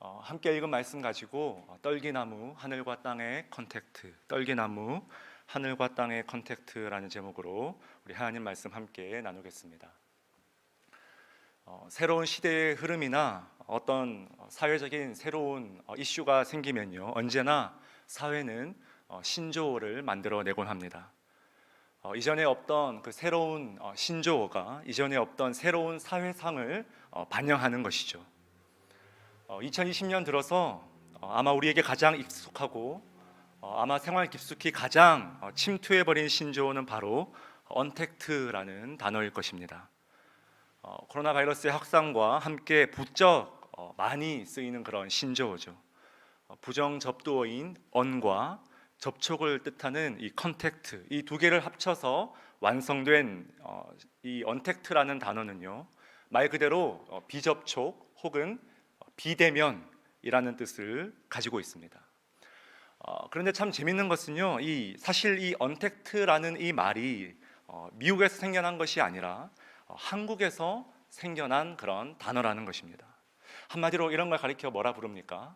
함께 읽은 말씀 가지고 떨기나무 하늘과 땅의 컨택트, 떨기나무 하늘과 땅의 컨택트라는 제목으로 우리 하나님 말씀 함께 나누겠습니다. 새로운 시대의 흐름이나 어떤 사회적인 새로운 이슈가 생기면요, 언제나 사회는 신조어를 만들어내곤 합니다. 이전에 없던 그 새로운 신조어가 이전에 없던 새로운 사회상을 반영하는 것이죠. 2020년 들어서 아마 우리에게 가장 익숙하고 아마 생활 깊숙이 가장 침투해버린 신조어는 바로 언택트라는 단어일 것입니다. 코로나 바이러스의 확산과 함께 부쩍 많이 쓰이는 그런 신조어죠. 부정 접두어인 언과 접촉을 뜻하는 이 컨택트, 이 두 개를 합쳐서 완성된 이 언택트라는 단어는요, 말 그대로 비접촉 혹은 비대면이라는 뜻을 가지고 있습니다. 그런데 참 재밌는 것은요, 사실 이 언택트라는 이 말이 미국에서 생겨난 것이 아니라 한국에서 생겨난 그런 단어라는 것입니다. 한마디로 이런 걸 가리켜 뭐라 부릅니까?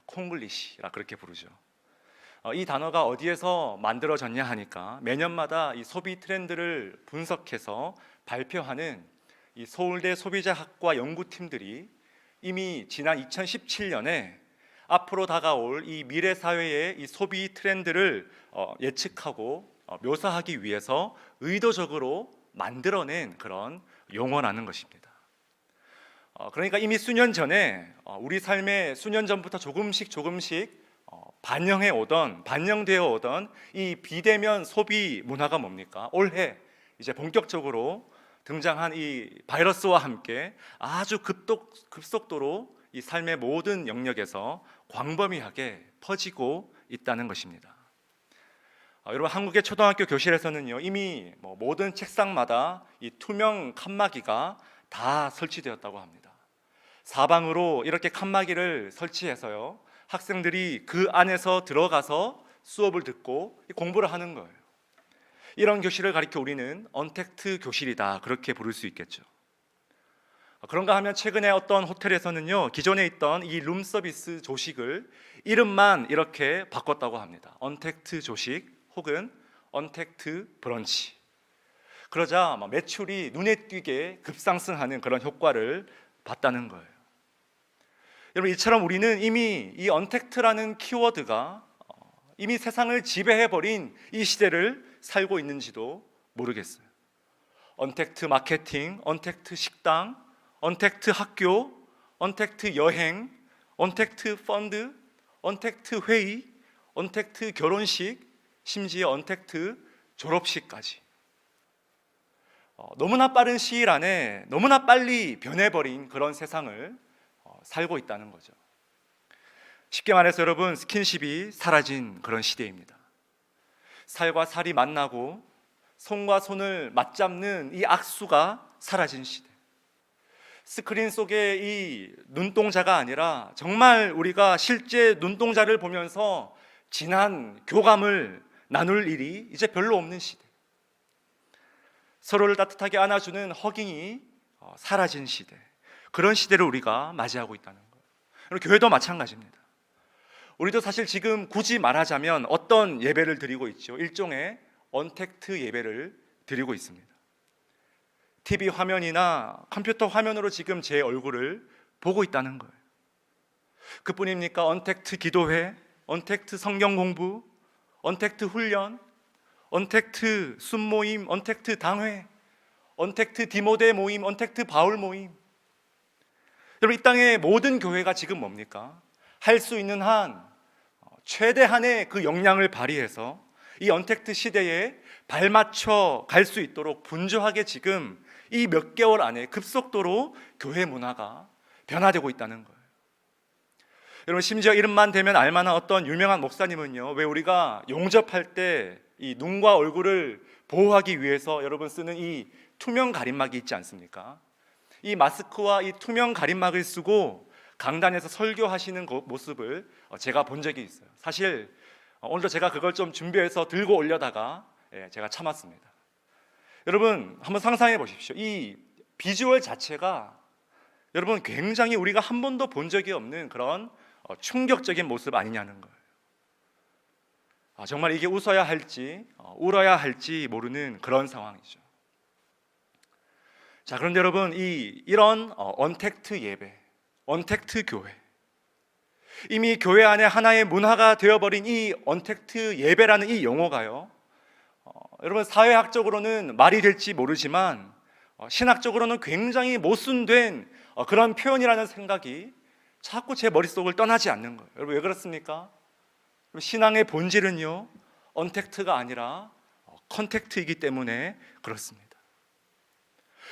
콩글리시라 그렇게 부르죠. 이 단어가 어디에서 만들어졌냐 하니까 매년마다 이 소비 트렌드를 분석해서 발표하는 이 서울대 소비자학과 연구팀들이 이미 지난 2017년에 앞으로 다가올 이 미래 사회의 이 소비 트렌드를 예측하고 묘사하기 위해서 의도적으로 만들어낸 그런 용어라는 것입니다. 그러니까 이미 수년 전에 우리 삶에 수년 전부터 조금씩 반영되어 오던 이 비대면 소비 문화가 뭡니까? 올해 이제 본격적으로 등장한 이 바이러스와 함께 아주 급속도로 이 삶의 모든 영역에서 광범위하게 퍼지고 있다는 것입니다. 여러분, 한국의 초등학교 교실에서는요, 이미 모든 책상마다 이 투명 칸막이가 다 설치되었다고 합니다. 사방으로 이렇게 칸막이를 설치해서요, 학생들이 그 안에서 들어가서 수업을 듣고 공부를 하는 거예요. 이런 교실을 가리켜 우리는 언택트 교실이다, 그렇게 부를 수 있겠죠. 그런가 하면 최근에 어떤 호텔에서는요, 기존에 있던 이 룸서비스 조식을 이름만 이렇게 바꿨다고 합니다. 언택트 조식 혹은 언택트 브런치. 그러자 매출이 눈에 띄게 급상승하는 그런 효과를 봤다는 거예요. 여러분, 이처럼 우리는 이미 이 언택트라는 키워드가 이미 세상을 지배해버린 이 시대를 살고 있는지도 모르겠어요. 언택트 마케팅, 언택트 식당, 언택트 학교, 언택트 여행, 언택트 펀드, 언택트 회의, 언택트 결혼식, 심지어 언택트 졸업식까지 너무나 빠른 시일 안에 너무나 빨리 변해버린 그런 세상을 살고 있다는 거죠. 쉽게 말해서 여러분, 스킨십이 사라진 그런 시대입니다. 살과 살이 만나고 손과 손을 맞잡는 이 악수가 사라진 시대. 스크린 속의 이 눈동자가 아니라 정말 우리가 실제 눈동자를 보면서 진한 교감을 나눌 일이 이제 별로 없는 시대. 서로를 따뜻하게 안아주는 허깅이 사라진 시대. 그런 시대를 우리가 맞이하고 있다는 거예요. 교회도 마찬가지입니다. 우리도 사실 지금 굳이 말하자면 어떤 예배를 드리고 있죠? 일종의 언택트 예배를 드리고 있습니다. TV 화면이나 컴퓨터 화면으로 지금 제 얼굴을 보고 있다는 거예요. 그뿐입니까? 언택트 기도회, 언택트 성경 공부, 언택트 훈련, 언택트 순모임, 언택트 당회, 언택트 디모데 모임, 언택트 바울 모임. 여러분, 이 땅의 모든 교회가 지금 뭡니까? 할 수 있는 한 최대한의 그 역량을 발휘해서 이 언택트 시대에 발맞춰 갈 수 있도록 분주하게 지금 이 몇 개월 안에 급속도로 교회 문화가 변화되고 있다는 거예요. 여러분, 심지어 이름만 대면 알만한 어떤 유명한 목사님은요, 왜 우리가 용접할 때 이 눈과 얼굴을 보호하기 위해서 여러분 쓰는 이 투명 가림막이 있지 않습니까? 이 마스크와 이 투명 가림막을 쓰고 강단에서 설교하시는 그 모습을 제가 본 적이 있어요. 사실 오늘도 제가 그걸 좀 준비해서 들고 올려다가 제가 참았습니다. 여러분, 한번 상상해 보십시오. 이 비주얼 자체가 여러분 굉장히 우리가 한 번도 본 적이 없는 그런 충격적인 모습 아니냐는 거예요. 정말 이게 웃어야 할지 울어야 할지 모르는 그런 상황이죠. 자, 그런데 여러분 이런 언택트 예배, 언택트 교회, 이미 교회 안에 하나의 문화가 되어버린 이 언택트 예배라는 이 용어가요, 여러분 사회학적으로는 말이 될지 모르지만 신학적으로는 굉장히 모순된 그런 표현이라는 생각이 자꾸 제 머릿속을 떠나지 않는 거예요. 여러분 왜 그렇습니까? 신앙의 본질은요, 언택트가 아니라 컨택트이기 때문에 그렇습니다.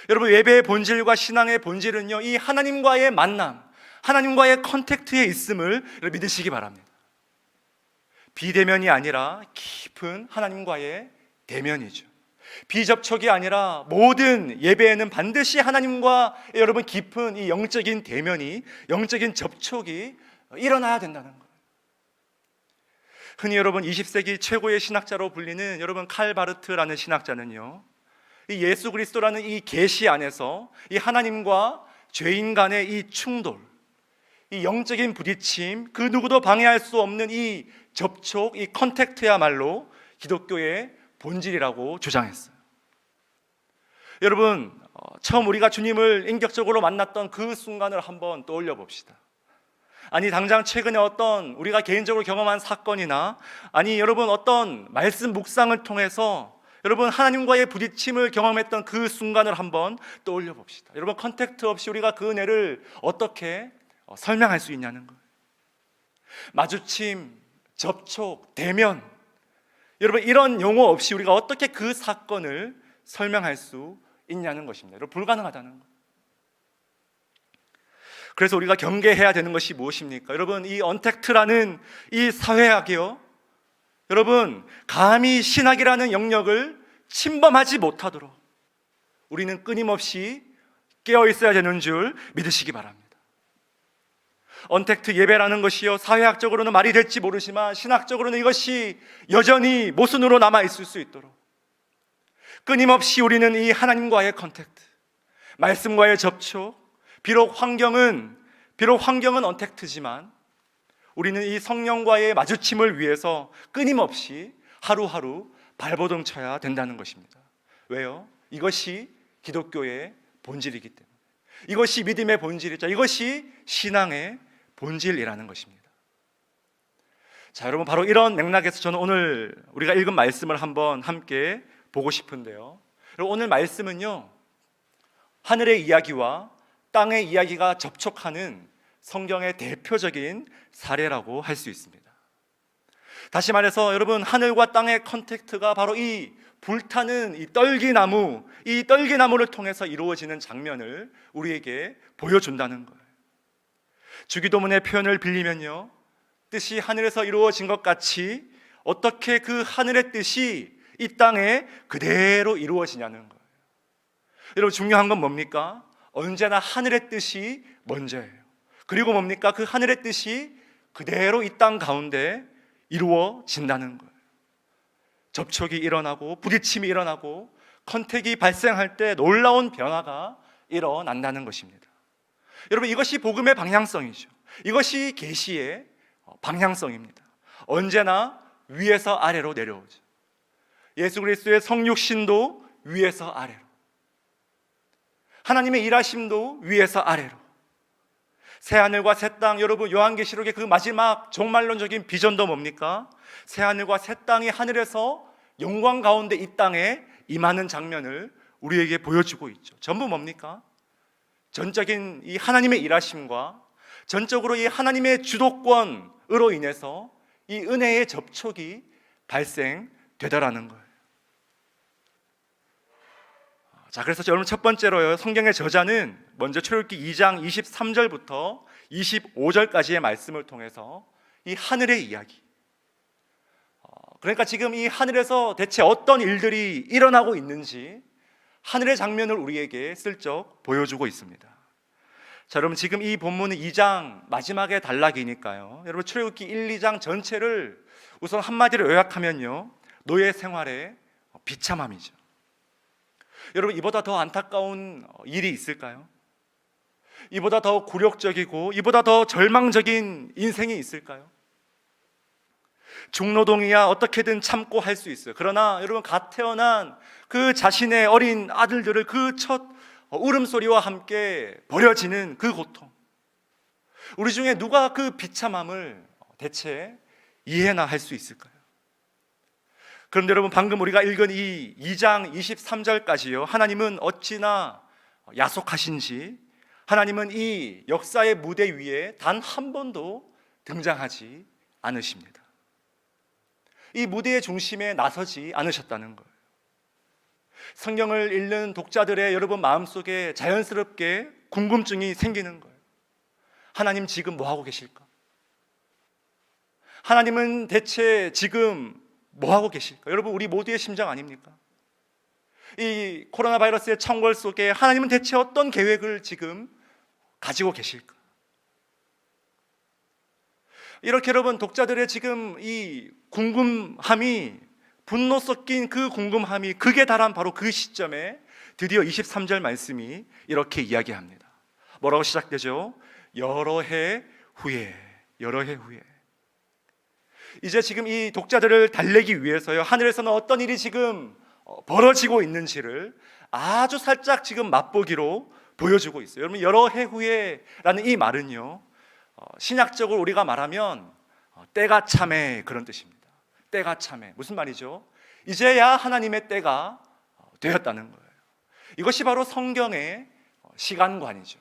여러분 예배의 본질과 신앙의 본질은요, 이 하나님과의 만남, 하나님과의 컨택트에 있음을 믿으시기 바랍니다. 비대면이 아니라 깊은 하나님과의 대면이죠. 비접촉이 아니라 모든 예배에는 반드시 하나님과 여러분 깊은 이 영적인 대면이, 영적인 접촉이 일어나야 된다는 거예요. 흔히 여러분 20세기 최고의 신학자로 불리는 여러분 칼 바르트라는 신학자는요, 이 예수 그리스도라는 이 계시 안에서 이 하나님과 죄인 간의 이 충돌, 이 영적인 부딪힘, 그 누구도 방해할 수 없는 이 접촉, 이 컨택트야말로 기독교의 본질이라고 주장했어요. 여러분 처음 우리가 주님을 인격적으로 만났던 그 순간을 한번 떠올려 봅시다. 아니 당장 최근에 어떤 우리가 개인적으로 경험한 사건이나, 아니 여러분 어떤 말씀 묵상을 통해서 여러분 하나님과의 부딪힘을 경험했던 그 순간을 한번 떠올려 봅시다. 여러분 컨택트 없이 우리가 그 은혜를 어떻게 설명할 수 있냐는 거예요. 마주침, 접촉, 대면, 여러분 이런 용어 없이 우리가 어떻게 그 사건을 설명할 수 있냐는 것입니다. 여러분 불가능하다는 거예요. 그래서 우리가 경계해야 되는 것이 무엇입니까? 여러분 이 언택트라는 이 사회학이요, 여러분 감히 신학이라는 영역을 침범하지 못하도록 우리는 끊임없이 깨어 있어야 되는 줄 믿으시기 바랍니다. 언택트 예배라는 것이요, 사회학적으로는 말이 될지 모르지만 신학적으로는 이것이 여전히 모순으로 남아 있을 수 있도록 끊임없이 우리는 이 하나님과의 컨택트, 말씀과의 접촉, 비록 환경은 언택트지만 우리는 이 성령과의 마주침을 위해서 끊임없이 하루하루 발버둥 쳐야 된다는 것입니다. 왜요? 이것이 기독교의 본질이기 때문에, 이것이 믿음의 본질이죠. 이것이 신앙의 본질이라는 것입니다. 자, 여러분 바로 이런 맥락에서 저는 오늘 우리가 읽은 말씀을 한번 함께 보고 싶은데요, 여러분 오늘 말씀은요, 하늘의 이야기와 땅의 이야기가 접촉하는 성경의 대표적인 사례라고 할 수 있습니다. 다시 말해서 여러분 하늘과 땅의 컨택트가 바로 이 불타는 이 떨기나무를 통해서 이루어지는 장면을 우리에게 보여준다는 거예요. 주기도문의 표현을 빌리면요, 뜻이 하늘에서 이루어진 것 같이 어떻게 그 하늘의 뜻이 이 땅에 그대로 이루어지냐는 거예요. 여러분 중요한 건 뭡니까? 언제나 하늘의 뜻이 먼저예요. 그리고 뭡니까? 그 하늘의 뜻이 그대로 이 땅 가운데 이루어진다는 거예요. 접촉이 일어나고 부딪힘이 일어나고 컨택이 발생할 때 놀라운 변화가 일어난다는 것입니다. 여러분 이것이 복음의 방향성이죠. 이것이 계시의 방향성입니다. 언제나 위에서 아래로 내려오죠. 예수 그리스도의 성육신도 위에서 아래로, 하나님의 일하심도 위에서 아래로, 새하늘과 새 땅, 여러분 요한계시록의 그 마지막 종말론적인 비전도 뭡니까? 새하늘과 새 땅이 하늘에서 영광 가운데 이 땅에 임하는 장면을 우리에게 보여주고 있죠. 전부 뭡니까? 전적인 이 하나님의 일하심과 전적으로 이 하나님의 주도권으로 인해서 이 은혜의 접촉이 발생되더라는 거예요. 자, 그래서 여러분 첫 번째로요, 성경의 저자는 먼저 출애굽기 2장 23절부터 25절까지의 말씀을 통해서 이 하늘의 이야기, 그러니까 지금 이 하늘에서 대체 어떤 일들이 일어나고 있는지 하늘의 장면을 우리에게 슬쩍 보여주고 있습니다. 자, 여러분 지금 이 본문은 2장 마지막에 단락이니까요, 여러분 출애굽기 1, 2장 전체를 우선 한마디로 요약하면요, 노예 생활의 비참함이죠. 여러분 이보다 더 안타까운 일이 있을까요? 이보다 더 굴욕적이고 이보다 더 절망적인 인생이 있을까요? 중노동이야 어떻게든 참고 할 수 있어요. 그러나 여러분, 갓 태어난 그 자신의 어린 아들들을 그 첫 울음소리와 함께 버려지는 그 고통, 우리 중에 누가 그 비참함을 대체 이해나 할 수 있을까요? 그런데 여러분, 방금 우리가 읽은 이 2장 23절까지요, 하나님은 어찌나 야속하신지, 하나님은 이 역사의 무대 위에 단 한 번도 등장하지 않으십니다. 이 무대의 중심에 나서지 않으셨다는 거예요. 성경을 읽는 독자들의 여러분 마음속에 자연스럽게 궁금증이 생기는 거예요. 하나님 지금 뭐 하고 계실까? 하나님은 대체 지금 뭐 하고 계실까? 여러분, 우리 모두의 심정 아닙니까? 이 코로나 바이러스의 창궐 속에 하나님은 대체 어떤 계획을 지금 가지고 계실까? 이렇게 여러분, 독자들의 지금 이 궁금함이, 분노 섞인 그 궁금함이 극에 달한 바로 그 시점에 드디어 23절 말씀이 이렇게 이야기합니다. 뭐라고 시작되죠? 여러 해 후에, 여러 해 후에. 이제 지금 이 독자들을 달래기 위해서요, 하늘에서는 어떤 일이 지금 벌어지고 있는지를 아주 살짝 지금 맛보기로 보여주고 있어요. 여러분, 여러 해 후에 라는 이 말은요, 신약적으로 우리가 말하면 때가 참에, 그런 뜻입니다. 때가 참에. 무슨 말이죠? 이제야 하나님의 때가 되었다는 거예요. 이것이 바로 성경의 시간관이죠.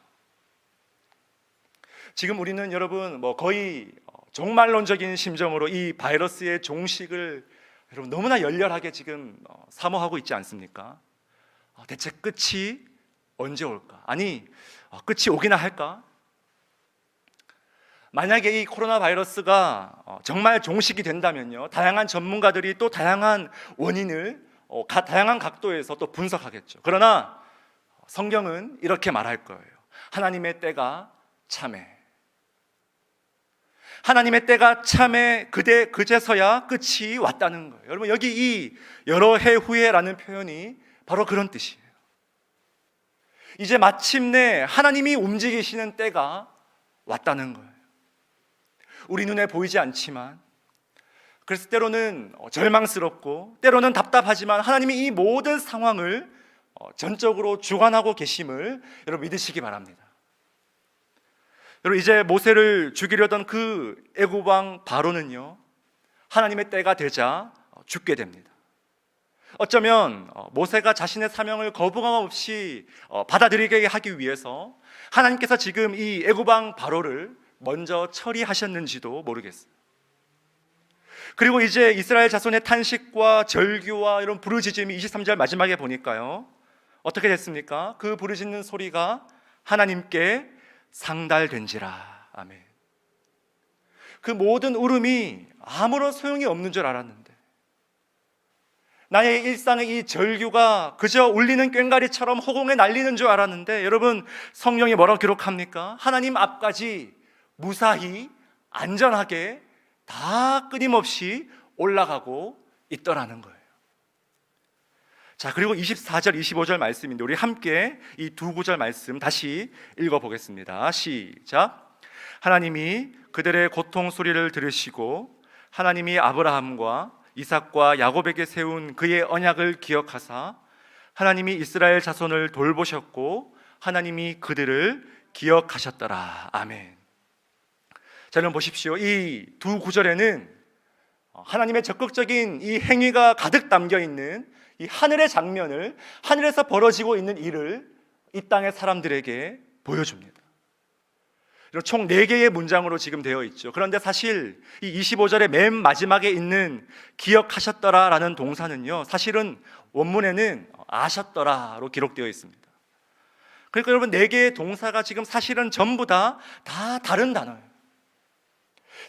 지금 우리는 여러분 거의 종말론적인 심정으로 이 바이러스의 종식을 여러분 너무나 열렬하게 지금 사모하고 있지 않습니까? 대체 끝이 언제 올까? 아니, 끝이 오기나 할까? 만약에 이 코로나 바이러스가 정말 종식이 된다면요, 다양한 전문가들이 또 다양한 원인을 다양한 각도에서 또 분석하겠죠. 그러나 성경은 이렇게 말할 거예요. 하나님의 때가 참에. 하나님의 때가 참에 그제서야 끝이 왔다는 거예요. 여러분, 여기 이 여러 해 후에라는 표현이 바로 그런 뜻이에요. 이제 마침내 하나님이 움직이시는 때가 왔다는 거예요. 우리 눈에 보이지 않지만, 그래서 때로는 절망스럽고 때로는 답답하지만 하나님이 이 모든 상황을 전적으로 주관하고 계심을 여러분 믿으시기 바랍니다. 여러분, 이제 모세를 죽이려던 그 애굽 왕 바로는요, 하나님의 때가 되자 죽게 됩니다. 어쩌면 모세가 자신의 사명을 거부감 없이 받아들이게 하기 위해서 하나님께서 지금 이 애굽 왕 바로를 먼저 처리하셨는지도 모르겠어요. 그리고 이제 이스라엘 자손의 탄식과 절규와 이런 부르짖음이 23절 마지막에 보니까요, 어떻게 됐습니까? 그 부르짖는 소리가 하나님께 상달된지라. 아멘. 그 모든 울음이 아무런 소용이 없는 줄 알았는데, 나의 일상의 이 절규가 그저 울리는 꽹과리처럼 허공에 날리는 줄 알았는데, 여러분, 성경이 뭐라고 기록합니까? 하나님 앞까지 무사히 안전하게 다 끊임없이 올라가고 있더라는 거예요. 자, 그리고 24절 25절 말씀인데 우리 함께 이 두 구절 말씀 다시 읽어보겠습니다. 시작. 하나님이 그들의 고통 소리를 들으시고 하나님이 아브라함과 이삭과 야곱에게 세운 그의 언약을 기억하사 하나님이 이스라엘 자손을 돌보셨고 하나님이 그들을 기억하셨더라. 아멘. 자, 여러분 보십시오. 이 두 구절에는 하나님의 적극적인 이 행위가 가득 담겨 있는 이 하늘의 장면을, 하늘에서 벌어지고 있는 일을 이 땅의 사람들에게 보여줍니다. 총 4개의 문장으로 지금 되어 있죠. 그런데 사실 이 25절의 맨 마지막에 있는 기억하셨더라라는 동사는요, 사실은 원문에는 아셨더라로 기록되어 있습니다. 그러니까 여러분, 4개의 동사가 지금 사실은 전부 다 다른 단어예요.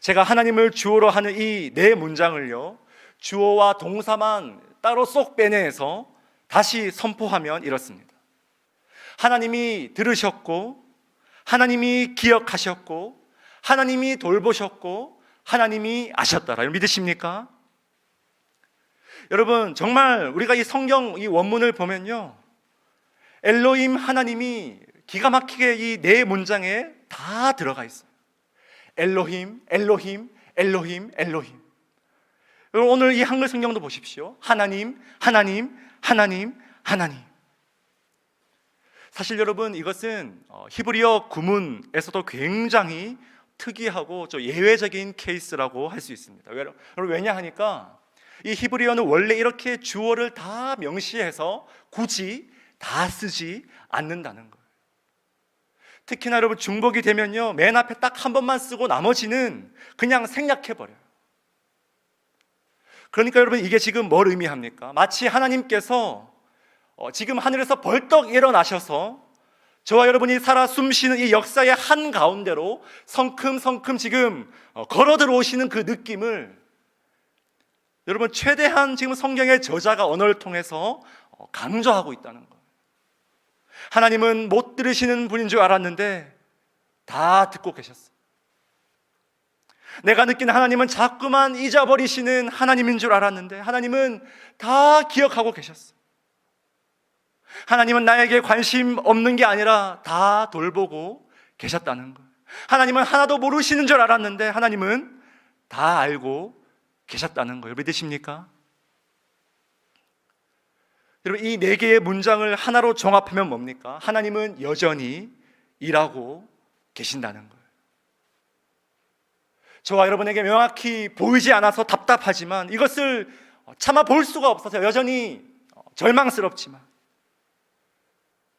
제가 하나님을 주어로 하는 이 4문장을요, 주어와 동사만 따로 쏙 빼내서 다시 선포하면 이렇습니다. 하나님이 들으셨고, 하나님이 기억하셨고, 하나님이 돌보셨고, 하나님이 아셨더라. 여러분 믿으십니까? 여러분, 정말 우리가 이 성경 이 원문을 보면요, 엘로힘 하나님이 기가 막히게 이 네 문장에 다 들어가 있어요. 엘로힘, 엘로힘, 엘로힘, 엘로힘. 여러분, 오늘 이 한글 성경도 보십시오. 하나님, 하나님, 하나님, 하나님. 사실 여러분, 이것은 히브리어 구문에서도 굉장히 특이하고 좀 예외적인 케이스라고 할 수 있습니다. 왜냐 하니까 이 히브리어는 원래 이렇게 주어를 다 명시해서 굳이 다 쓰지 않는다는 거예요. 특히나 여러분, 중복이 되면요, 맨 앞에 딱 한 번만 쓰고 나머지는 그냥 생략해버려요. 그러니까 여러분, 이게 지금 뭘 의미합니까? 마치 하나님께서 지금 하늘에서 벌떡 일어나셔서 저와 여러분이 살아 숨쉬는 이 역사의 한가운데로 성큼성큼 지금 걸어 들어오시는 그 느낌을 여러분, 최대한 지금 성경의 저자가 언어를 통해서 강조하고 있다는 거예요. 하나님은 못 들으시는 분인 줄 알았는데 다 듣고 계셨어요. 내가 느낀 하나님은 자꾸만 잊어버리시는 하나님인 줄 알았는데 하나님은 다 기억하고 계셨어요. 하나님은 나에게 관심 없는 게 아니라 다 돌보고 계셨다는 거예요. 하나님은 하나도 모르시는 줄 알았는데 하나님은 다 알고 계셨다는 거예요. 믿으십니까? 여러분, 이 네 개의 문장을 하나로 종합하면 뭡니까? 하나님은 여전히 일하고 계신다는 거예요. 저와 여러분에게 명확히 보이지 않아서 답답하지만 이것을 참아 볼 수가 없어서 여전히 절망스럽지만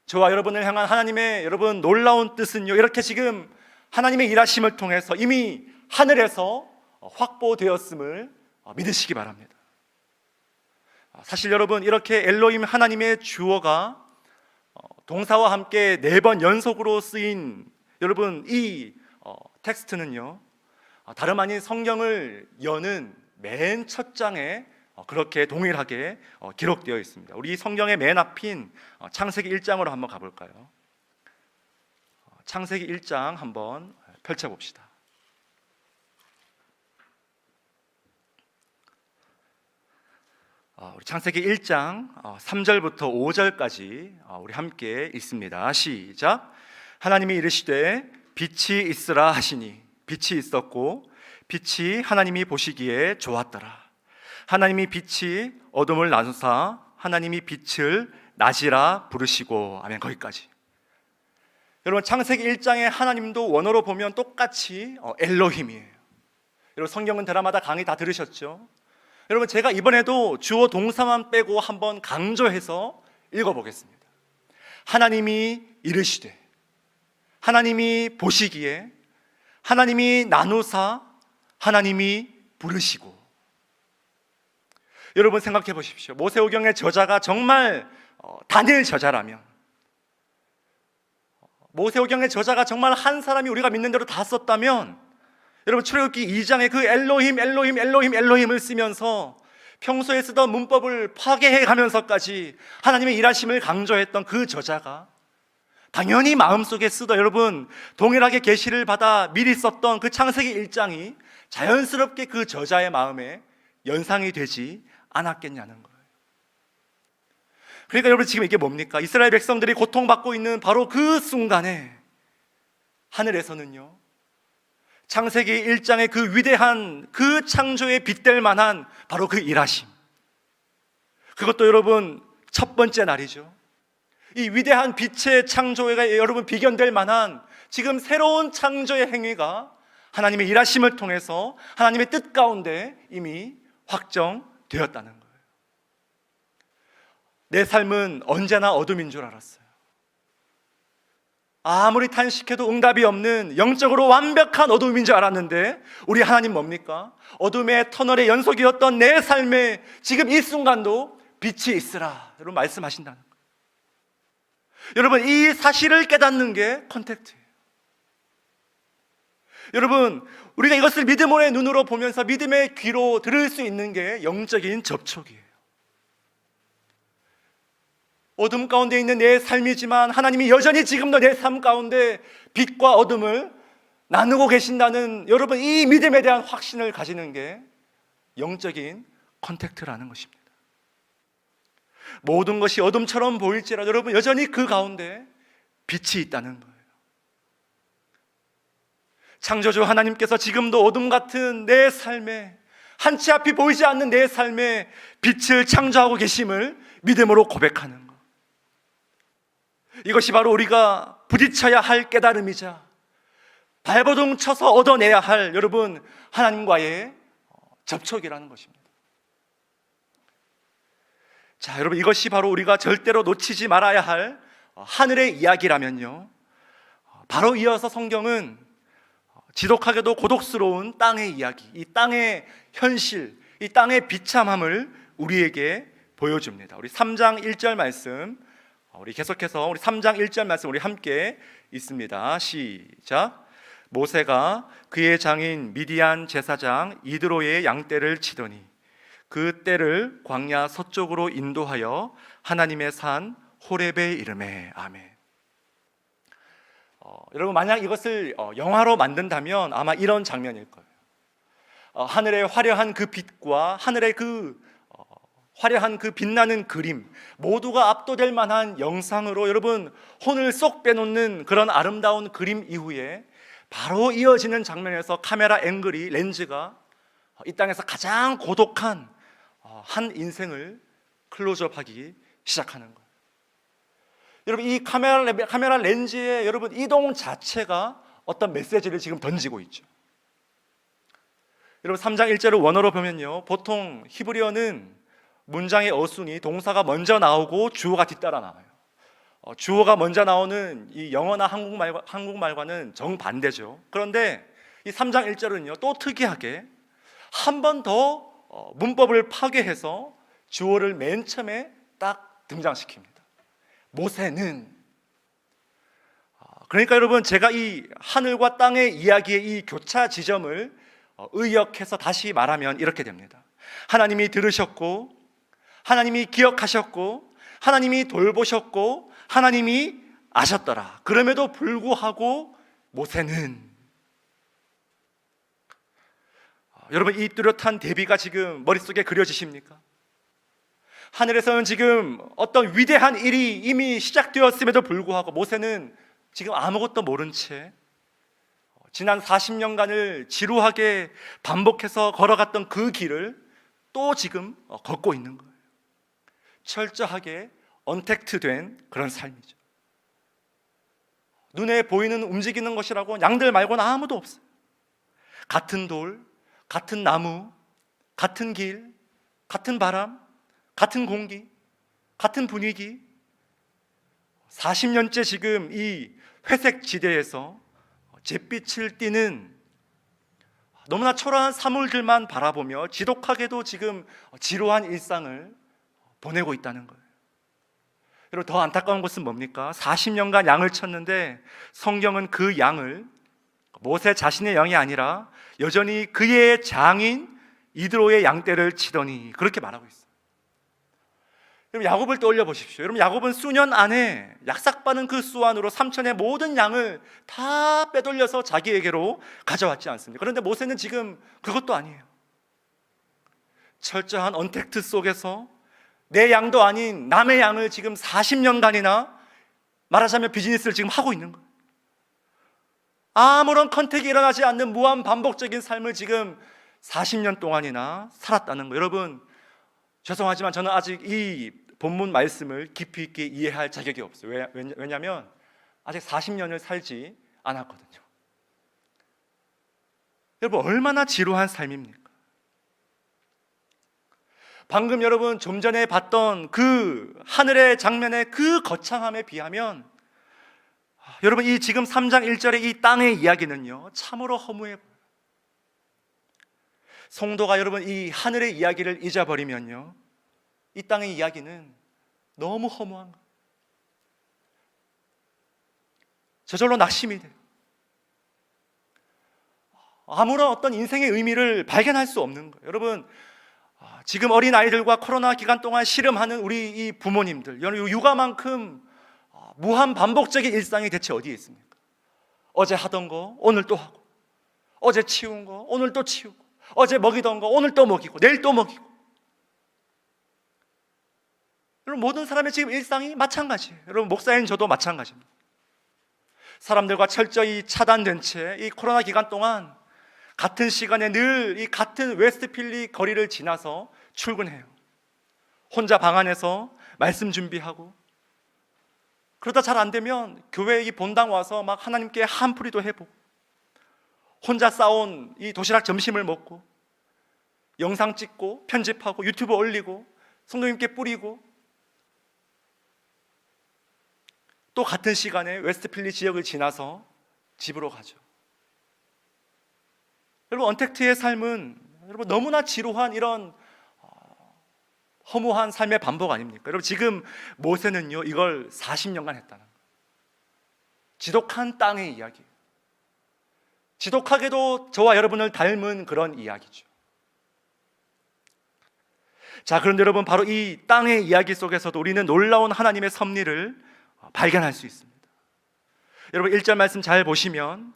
저와 여러분을 향한 하나님의 여러분 놀라운 뜻은요, 이렇게 지금 하나님의 일하심을 통해서 이미 하늘에서 확보되었음을 믿으시기 바랍니다. 사실 여러분, 이렇게 엘로힘 하나님의 주어가 동사와 함께 4번 연속으로 쓰인 여러분 이 텍스트는요, 다름 아닌 성경을 여는 맨 첫 장에 그렇게 동일하게 기록되어 있습니다. 우리 성경의 맨 앞인 창세기 1장으로 한번 가볼까요? 창세기 1장 한번 펼쳐봅시다. 우리 창세기 1장 3절부터 5절까지 우리 함께 읽습니다. 시작. 하나님이 이르시되 빛이 있으라 하시니 빛이 있었고 빛이 하나님이 보시기에 좋았더라. 하나님이 빛이 어둠을 나누사 하나님이 빛을 낮이라 부르시고. 아멘. 거기까지. 여러분, 창세기 1장의 하나님도 원어로 보면 똑같이 엘로힘이에요. 여러분, 성경은 드라마다 강의 다 들으셨죠? 여러분, 제가 이번에도 주어 동사만 빼고 한번 강조해서 읽어보겠습니다. 하나님이 이르시되, 하나님이 보시기에, 하나님이 나누사, 하나님이 부르시고. 여러분, 생각해 보십시오. 모세오경의 저자가 정말 다니엘 저자라면, 모세오경의 저자가 정말 한 사람이 우리가 믿는 대로 다 썼다면, 여러분, 출애굽기 2장에 그 엘로힘, 엘로힘, 엘로힘, 엘로힘을 쓰면서 평소에 쓰던 문법을 파괴해 가면서까지 하나님의 일하심을 강조했던 그 저자가 당연히 마음속에 쓰던, 여러분, 동일하게 계시를 받아 미리 썼던 그 창세기 1장이 자연스럽게 그 저자의 마음에 연상이 되지 않았겠냐는 거예요. 그러니까 여러분, 지금 이게 뭡니까? 이스라엘 백성들이 고통받고 있는 바로 그 순간에 하늘에서는요, 창세기 1장의 그 위대한 그 창조에 빗댈 만한 바로 그 일하심, 그것도 여러분 첫 번째 날이죠. 이 위대한 빛의 창조가 여러분 비견될 만한 지금 새로운 창조의 행위가 하나님의 일하심을 통해서 하나님의 뜻 가운데 이미 확정되었다는 거예요. 내 삶은 언제나 어둠인 줄 알았어요. 아무리 탄식해도 응답이 없는 영적으로 완벽한 어둠인 줄 알았는데 우리 하나님 뭡니까? 어둠의 터널의 연속이었던 내 삶에 지금 이 순간도 빛이 있으라, 여러분 말씀하신다는 거예요. 여러분, 이 사실을 깨닫는 게 컨택트예요. 여러분, 우리가 이것을 믿음의 눈으로 보면서 믿음의 귀로 들을 수 있는 게 영적인 접촉이에요. 어둠 가운데 있는 내 삶이지만 하나님이 여전히 지금도 내 삶 가운데 빛과 어둠을 나누고 계신다는, 여러분, 이 믿음에 대한 확신을 가지는 게 영적인 컨택트라는 것입니다. 모든 것이 어둠처럼 보일지라도 여러분, 여전히 그 가운데 빛이 있다는 거예요. 창조주 하나님께서 지금도 어둠 같은 내 삶에, 한치 앞이 보이지 않는 내 삶에 빛을 창조하고 계심을 믿음으로 고백하는 것, 이것이 바로 우리가 부딪혀야 할 깨달음이자 발버둥 쳐서 얻어내야 할, 여러분, 하나님과의 접촉이라는 것입니다. 자, 여러분, 이것이 바로 우리가 절대로 놓치지 말아야 할 하늘의 이야기라면요, 바로 이어서 성경은 지독하게도 고독스러운 땅의 이야기, 이 땅의 현실, 이 땅의 비참함을 우리에게 보여줍니다. 우리 3장 1절 말씀, 우리 계속해서 우리 3장 1절 말씀 우리 함께 읽습니다. 시작. 모세가 그의 장인 미디안 제사장 이드로의 양떼를 치더니 그 떼를 광야 서쪽으로 인도하여 하나님의 산 호렙에 이르매. 아멘. 여러분, 만약 이것을 영화로 만든다면 아마 이런 장면일 거예요. 하늘의 화려한 그 빛과 하늘의 그 화려한 그 빛나는 그림, 모두가 압도될 만한 영상으로 여러분 혼을 쏙 빼놓는 그런 아름다운 그림 이후에 바로 이어지는 장면에서 카메라 앵글이, 렌즈가 이 땅에서 가장 고독한 한 인생을 클로즈업하기 시작하는 거예요. 여러분, 이 카메라 렌즈의 여러분 이동 자체가 어떤 메시지를 지금 던지고 있죠. 여러분, 3장 1절을 원어로 보면요, 보통 히브리어는 문장의 어순이 동사가 먼저 나오고 주어가 뒤따라 나와요. 주어가 먼저 나오는 이 영어나 한국말과는 정반대죠. 그런데 이 3장 1절은요, 또 특이하게 한 번 더 문법을 파괴해서 주어를 맨 처음에 딱 등장시킵니다. 모세는. 그러니까 여러분, 제가 이 하늘과 땅의 이야기의 이 교차 지점을 의역해서 다시 말하면 이렇게 됩니다. 하나님이 들으셨고, 하나님이 기억하셨고, 하나님이 돌보셨고, 하나님이 아셨더라. 그럼에도 불구하고 모세는, 여러분, 이 뚜렷한 대비가 지금 머릿속에 그려지십니까? 하늘에서는 지금 어떤 위대한 일이 이미 시작되었음에도 불구하고 모세는 지금 아무것도 모른 채 지난 40년간을 지루하게 반복해서 걸어갔던 그 길을 또 지금 걷고 있는 거예요. 철저하게 언택트된 그런 삶이죠. 눈에 보이는 움직이는 것이라고 양들 말고는 아무도 없어요. 같은 돌, 같은 나무, 같은 길, 같은 바람, 같은 공기, 같은 분위기, 40년째 지금 이 회색 지대에서 잿빛을 띠는 너무나 초라한 사물들만 바라보며 지독하게도 지금 지루한 일상을 보내고 있다는 거예요. 여러분, 더 안타까운 것은 뭡니까? 40년간 양을 쳤는데 성경은 그 양을 모세 자신의 양이 아니라 여전히 그의 장인 이드로의 양떼를 치더니 그렇게 말하고 있어요. 여러분, 야곱을 떠올려 보십시오. 여러분, 야곱은 수년 안에 약삭빠는 그 수완으로 삼천의 모든 양을 다 빼돌려서 자기에게로 가져왔지 않습니까? 그런데 모세는 지금 그것도 아니에요. 철저한 언택트 속에서 내 양도 아닌 남의 양을 지금 40년간이나 말하자면 비즈니스를 지금 하고 있는 거예요. 아무런 컨택이 일어나지 않는 무한 반복적인 삶을 지금 40년 동안이나 살았다는 거예요. 여러분, 죄송하지만 저는 아직 이 본문 말씀을 깊이 있게 이해할 자격이 없어요. 왜냐하면 아직 40년을 살지 않았거든요. 여러분, 얼마나 지루한 삶입니까? 방금 여러분 좀 전에 봤던 그 하늘의 장면의 그 거창함에 비하면 여러분, 이 지금 3장 1절의 이 땅의 이야기는요, 참으로 허무해 보여요. 성도가 여러분 이 하늘의 이야기를 잊어버리면요, 이 땅의 이야기는 너무 허무한 거예요. 저절로 낙심이 돼요. 아무런 어떤 인생의 의미를 발견할 수 없는 거예요. 여러분, 지금 어린 아이들과 코로나 기간 동안 씨름하는 우리 이 부모님들, 육아만큼 무한 반복적인 일상이 대체 어디에 있습니까? 어제 하던 거 오늘 또 하고, 어제 치운 거 오늘 또 치우고, 어제 먹이던 거 오늘 또 먹이고, 내일 또 먹이고. 여러분, 모든 사람의 지금 일상이 마찬가지예요. 여러분, 목사인 저도 마찬가지입니다. 사람들과 철저히 차단된 채 이 코로나 기간 동안 같은 시간에 늘 이 같은 웨스트필리 거리를 지나서 출근해요. 혼자 방 안에서 말씀 준비하고, 그러다 잘 안 되면 교회 이 본당 와서 막 하나님께 한풀이도 해보고, 혼자 싸온 이 도시락 점심을 먹고, 영상 찍고 편집하고 유튜브 올리고 성도님께 뿌리고, 또 같은 시간에 웨스트필리 지역을 지나서 집으로 가죠. 여러분, 언택트의 삶은 여러분 너무나 지루한 이런 허무한 삶의 반복 아닙니까? 여러분, 지금 모세는요 이걸 40년간 했다는 거예요. 지독한 땅의 이야기, 지독하게도 저와 여러분을 닮은 그런 이야기죠. 자, 그런데 여러분, 바로 이 땅의 이야기 속에서도 우리는 놀라운 하나님의 섭리를 발견할 수 있습니다. 여러분, 1절 말씀 잘 보시면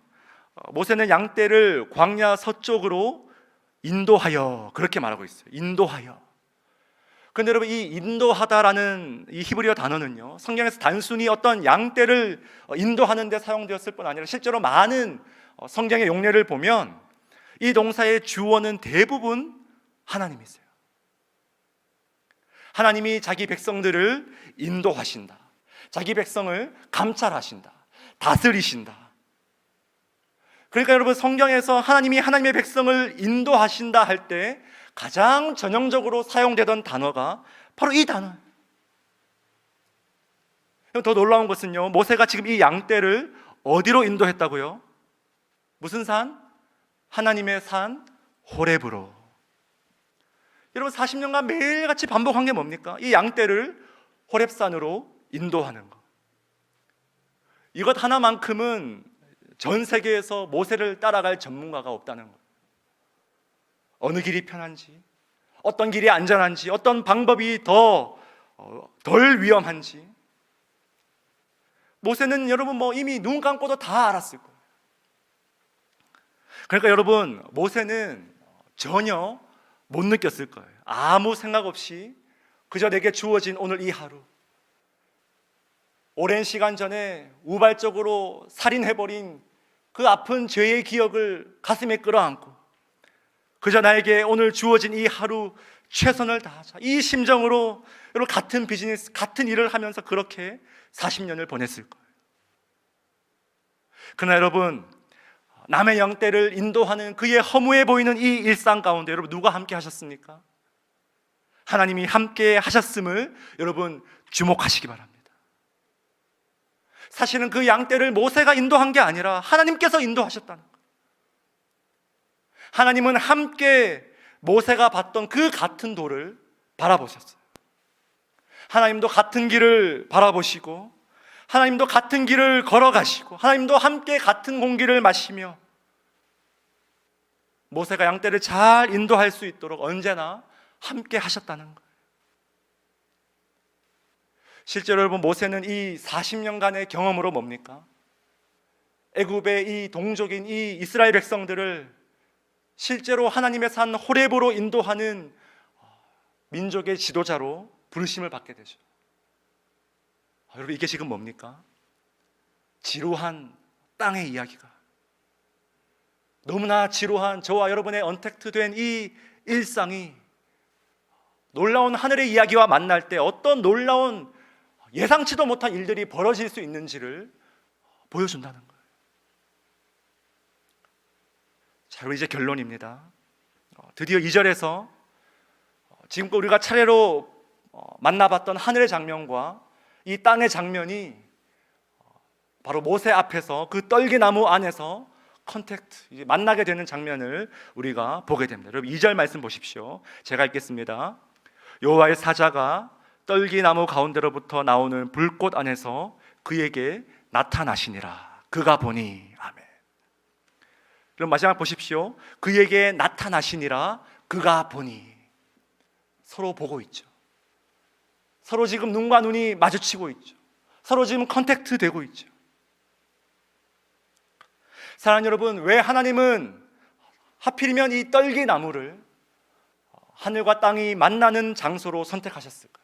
모세는 양떼를 광야 서쪽으로 인도하여, 그렇게 말하고 있어요. 인도하여. 그런데 여러분, 이 인도하다라는 이 히브리어 단어는요 성경에서 단순히 어떤 양떼를 인도하는 데 사용되었을 뿐 아니라 실제로 많은 성경의 용례를 보면 이 동사의 주어는 대부분 하나님이세요. 하나님이 자기 백성들을 인도하신다, 자기 백성을 감찰하신다, 다스리신다. 그러니까 여러분, 성경에서 하나님이 하나님의 백성을 인도하신다 할 때 가장 전형적으로 사용되던 단어가 바로 이 단어예요. 더 놀라운 것은요, 모세가 지금 이 양떼를 어디로 인도했다고요? 무슨 산? 하나님의 산 호렙으로. 여러분, 40년간 매일같이 반복한 게 뭡니까? 이 양떼를 호렙산으로 인도하는 것. 이것 하나만큼은 전 세계에서 모세를 따라갈 전문가가 없다는 것. 어느 길이 편한지, 어떤 길이 안전한지, 어떤 방법이 덜 위험한지, 모세는 여러분 이미 눈 감고도 다 알았을 거예요. 그러니까 여러분, 모세는 전혀 못 느꼈을 거예요. 아무 생각 없이 그저 내게 주어진 오늘 이 하루, 오랜 시간 전에 우발적으로 살인해버린 그 아픈 죄의 기억을 가슴에 끌어안고 그저 나에게 오늘 주어진 이 하루 최선을 다하자, 이 심정으로 여러분 같은 비즈니스, 같은 일을 하면서 그렇게 40년을 보냈을 거예요. 그러나 여러분, 남의 양떼를 인도하는 그의 허무해 보이는 이 일상 가운데 여러분 누가 함께 하셨습니까? 하나님이 함께 하셨음을 여러분 주목하시기 바랍니다. 사실은 그 양떼를 모세가 인도한 게 아니라 하나님께서 인도하셨다는 거예요. 하나님은 함께 모세가 봤던 그 같은 돌을 바라보셨어요. 하나님도 같은 길을 바라보시고, 하나님도 같은 길을 걸어가시고, 하나님도 함께 같은 공기를 마시며 모세가 양떼를 잘 인도할 수 있도록 언제나 함께 하셨다는 거예요. 실제로 여러분, 모세는 이 40년간의 경험으로 뭡니까? 애굽의 이 동족인 이 이스라엘 백성들을 실제로 하나님의 산 호렙으로 인도하는 민족의 지도자로 부르심을 받게 되죠. 여러분, 이게 지금 뭡니까? 지루한 땅의 이야기가, 너무나 지루한 저와 여러분의 언택트된 이 일상이 놀라운 하늘의 이야기와 만날 때 어떤 놀라운 예상치도 못한 일들이 벌어질 수 있는지를 보여준다는 거예요. 자, 그리고 이제 결론입니다. 드디어 2절에서 지금껏 우리가 차례로 만나봤던 하늘의 장면과 이 땅의 장면이 바로 모세 앞에서 그 떨기나무 안에서 이제 만나게 되는 장면을 우리가 보게 됩니다. 여러분, 2절 말씀 보십시오. 제가 읽겠습니다. 여호와의 사자가 떨기나무 가운데로부터 나오는 불꽃 안에서 그에게 나타나시니라. 그가 보니. 아멘. 그럼 마지막 보십시오. 그에게 나타나시니라. 그가 보니. 서로 보고 있죠. 서로 지금 눈과 눈이 마주치고 있죠. 서로 지금 컨택트 되고 있죠. 사랑하는 여러분, 왜 하나님은 하필이면 이 떨기나무를 하늘과 땅이 만나는 장소로 선택하셨을까요?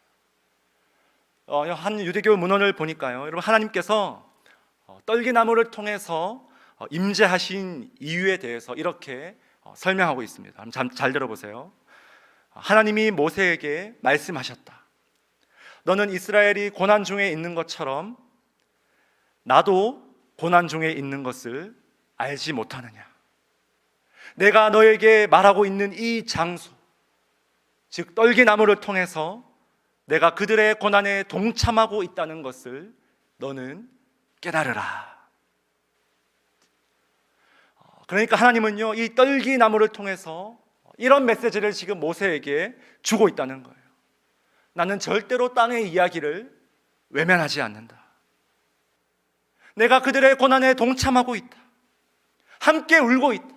한 유대교 문헌을 보니까요, 여러분, 하나님께서 떨기나무를 통해서 임재하신 이유에 대해서 이렇게 설명하고 있습니다. 잘 들어보세요. 하나님이 모세에게 말씀하셨다. 너는 이스라엘이 고난 중에 있는 것처럼 나도 고난 중에 있는 것을 알지 못하느냐. 내가 너에게 말하고 있는 이 장소, 즉 떨기나무를 통해서 내가 그들의 고난에 동참하고 있다는 것을 너는 깨달으라. 그러니까 하나님은요, 이 떨기나무를 통해서 이런 메시지를 지금 모세에게 주고 있다는 거예요. 나는 절대로 땅의 이야기를 외면하지 않는다. 내가 그들의 고난에 동참하고 있다. 함께 울고 있다.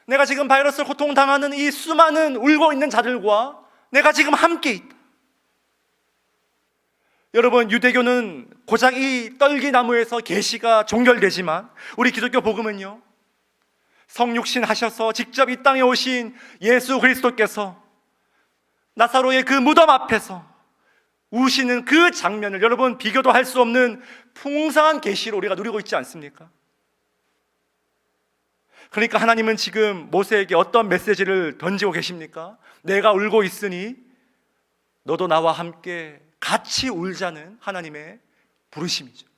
내가 지금 바이러스를 고통당하는 이 수많은 울고 있는 자들과 내가 지금 함께 있다. 여러분, 유대교는 고작 이 떨기나무에서 계시가 종결되지만 우리 기독교 복음은요, 성육신 하셔서 직접 이 땅에 오신 예수 그리스도께서 나사로의 그 무덤 앞에서 우시는 그 장면을 여러분 비교도 할 수 없는 풍성한 계시로 우리가 누리고 있지 않습니까? 그러니까 하나님은 지금 모세에게 어떤 메시지를 던지고 계십니까? 내가 울고 있으니 너도 나와 함께 같이 울자는 하나님의 부르심이죠.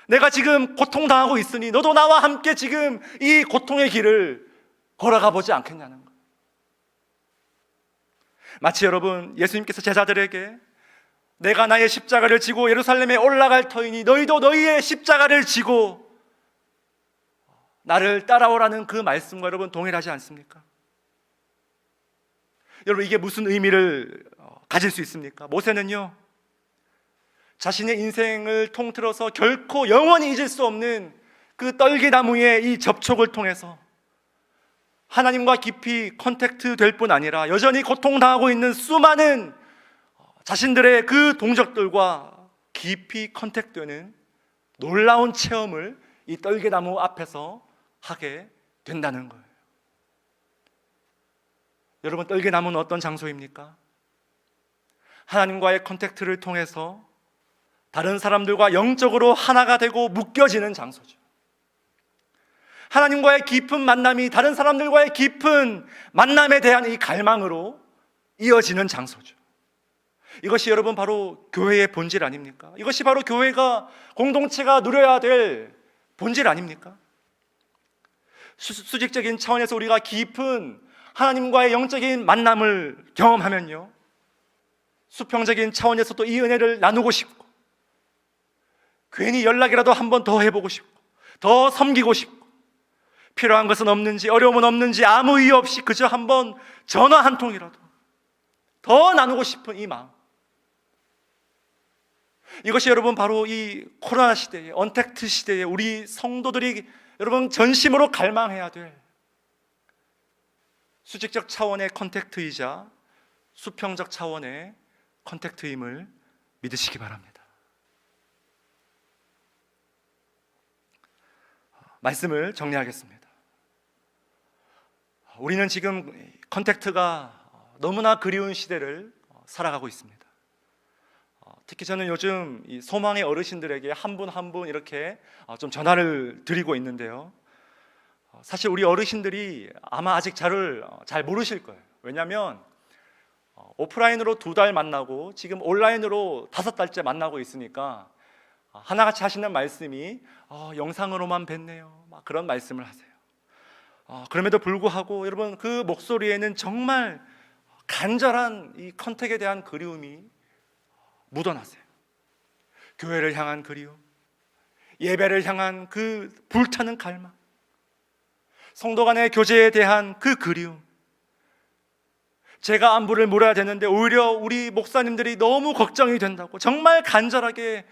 내가 지금 고통당하고 있으니 너도 나와 함께 지금 이 고통의 길을 걸어가 보지 않겠냐는 거예요. 마치 여러분, 예수님께서 제자들에게 내가 나의 십자가를 지고 예루살렘에 올라갈 터이니 너희도 너희의 십자가를 지고 나를 따라오라는 그 말씀과 여러분 동일하지 않습니까? 여러분, 이게 무슨 의미를 가질 수 있습니까? 모세는요, 자신의 인생을 통틀어서 결코 영원히 잊을 수 없는 그 떨기나무의 이 접촉을 통해서 하나님과 깊이 컨택트 될 뿐 아니라 여전히 고통당하고 있는 수많은 자신들의 그 동족들과 깊이 컨택되는 놀라운 체험을 이 떨기나무 앞에서 하게 된다는 거예요. 여러분, 떨기나무는 어떤 장소입니까? 하나님과의 컨택트를 통해서 다른 사람들과 영적으로 하나가 되고 묶여지는 장소죠. 하나님과의 깊은 만남이 다른 사람들과의 깊은 만남에 대한 이 갈망으로 이어지는 장소죠. 이것이 여러분 바로 교회의 본질 아닙니까? 이것이 바로 교회가, 공동체가 누려야 될 본질 아닙니까? 수직적인 차원에서 우리가 깊은 하나님과의 영적인 만남을 경험하면요, 수평적인 차원에서 또 이 은혜를 나누고 싶고, 괜히 연락이라도 한 번 더 해보고 싶고, 더 섬기고 싶고, 필요한 것은 없는지, 어려움은 없는지 아무 이유 없이 그저 한번 전화 한 통이라도 더 나누고 싶은 이 마음, 이것이 여러분 바로 이 코로나 시대에, 언택트 시대에 우리 성도들이 여러분 전심으로 갈망해야 될 수직적 차원의 컨택트이자 수평적 차원의 컨택트임을 믿으시기 바랍니다. 말씀을 정리하겠습니다. 우리는 지금 컨택트가 너무나 그리운 시대를 살아가고 있습니다. 특히 저는 요즘 이 소망의 어르신들에게 한 분 한 분 이렇게 좀 전화를 드리고 있는데요, 사실 우리 어르신들이 아마 아직 잘 모르실 거예요. 왜냐하면 오프라인으로 2달 만나고 지금 온라인으로 5달째 만나고 있으니까 하나같이 하시는 말씀이 영상으로만 뵀네요, 막 그런 말씀을 하세요. 그럼에도 불구하고 여러분, 그 목소리에는 정말 간절한 이 컨택에 대한 그리움이 묻어나세요. 교회를 향한 그리움, 예배를 향한 그 불타는 갈망, 성도 간의 교제에 대한 그 그리움. 제가 안부를 물어야 되는데 오히려 우리 목사님들이 너무 걱정이 된다고 정말 간절하게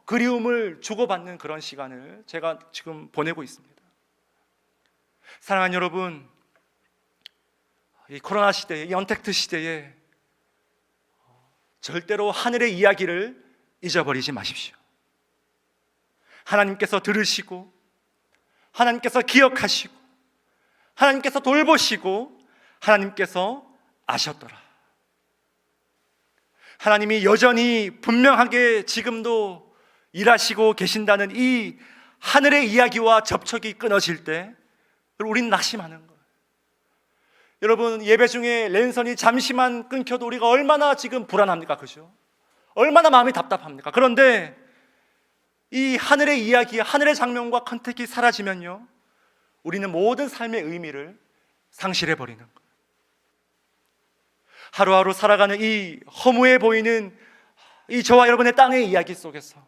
그리움을 주고받는 그런 시간을 제가 지금 보내고 있습니다. 사랑하는 여러분, 이 코로나 시대에, 이 언택트 시대에 절대로 하늘의 이야기를 잊어버리지 마십시오. 하나님께서 들으시고, 하나님께서 기억하시고, 하나님께서 돌보시고, 하나님께서 아셨더라. 하나님이 여전히 분명하게 지금도 일하시고 계신다는 이 하늘의 이야기와 접촉이 끊어질 때 우리는 낙심하는 거예요. 여러분, 예배 중에 랜선이 잠시만 끊겨도 우리가 얼마나 지금 불안합니까? 그죠? 얼마나 마음이 답답합니까? 그런데 이 하늘의 이야기, 하늘의 장면과 컨택이 사라지면요, 우리는 모든 삶의 의미를 상실해버리는 거예요. 하루하루 살아가는 이 허무해 보이는 이 저와 여러분의 땅의 이야기 속에서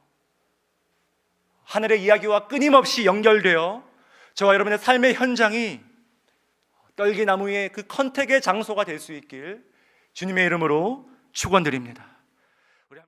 하늘의 이야기와 끊임없이 연결되어 저와 여러분의 삶의 현장이 떨기나무의 그 컨택의 장소가 될 수 있길 주님의 이름으로 축원드립니다.